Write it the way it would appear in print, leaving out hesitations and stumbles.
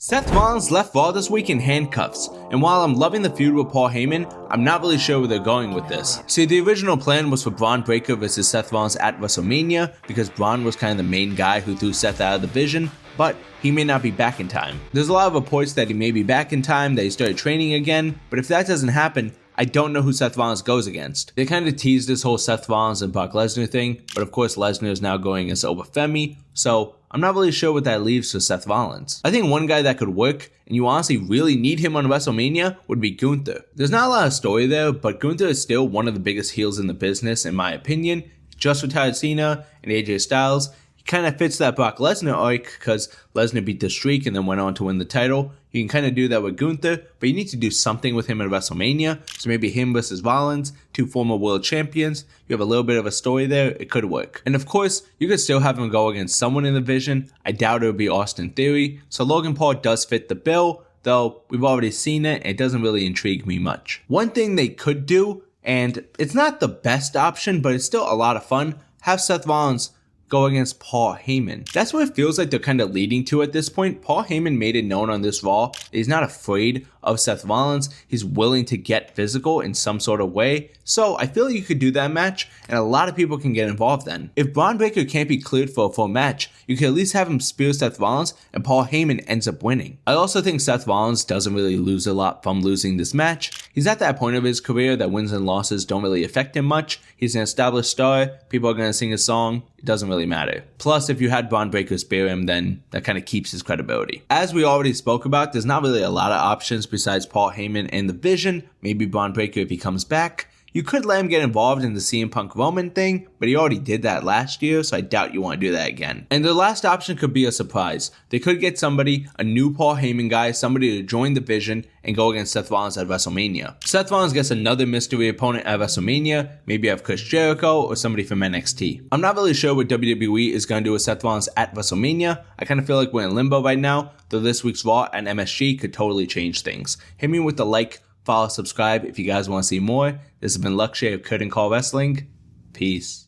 Seth Rollins left Raw this week in handcuffs, and while I'm loving the feud with Paul Heyman, I'm not really sure where they're going with this. See, the original plan was for Braun Breaker versus Seth Rollins at WrestleMania, because Braun was kind of the main guy who threw Seth out of the division, but he may not be back in time. There's a lot of reports that he may be back in time, that he started training again, but if that doesn't happen, I don't know who Seth Rollins goes against. They kind of teased this whole Seth Rollins and Brock Lesnar thing, but of course Lesnar is now going against Femi, so I'm not really sure what that leaves for Seth Rollins. I think one guy that could work, and you honestly really need him on WrestleMania, would be Gunther. There's not a lot of story there, but Gunther is still one of the biggest heels in the business in my opinion. He just retired Cena and AJ Styles. He kind of fits that Brock Lesnar arc because Lesnar beat the streak and then went on to win the title. You can kind of do that with Gunther, but you need to do something with him at WrestleMania. So maybe him versus Rollins, two former world champions. You have a little bit of a story there, it could work. And of course, you could still have him go against someone in the division. I doubt it would be Austin Theory. So Logan Paul does fit the bill, though we've already seen it, and it doesn't really intrigue me much. One thing they could do, and it's not the best option, but it's still a lot of fun, have Seth Rollins go against Paul Heyman. That's what it feels like they're kind of leading to at this point. Paul Heyman made it known on this Raw that he's not afraid of Seth Rollins. He's willing to get physical in some sort of way. So I feel like you could do that match and a lot of people can get involved then. If Braun Breaker can't be cleared for a full match, you could at least have him spear Seth Rollins and Paul Heyman ends up winning. I also think Seth Rollins doesn't really lose a lot from losing this match. He's at that point of his career that wins and losses don't really affect him much. He's an established star. People are going to sing his song. It doesn't really matter. Plus, if you had Braun Breaker spear him, then that kind of keeps his credibility. As we already spoke about, there's not really a lot of options besides Paul Heyman and the Vision. Maybe Braun Breaker if he comes back. You could let him get involved in the CM Punk Roman thing, but he already did that last year, so I doubt you want to do that again. And the last option could be a surprise. They could get somebody, a new Paul Heyman guy, somebody to join the Vision and go against Seth Rollins at WrestleMania. Seth Rollins gets another mystery opponent at WrestleMania, maybe have Chris Jericho or somebody from NXT. I'm not really sure what WWE is going to do with Seth Rollins at WrestleMania. I kind of feel like we're in limbo right now, though this week's Raw and MSG could totally change things. Hit me with the like, follow, subscribe if you guys want to see more. This has been Luxury of Curtain Call Wrestling. Peace.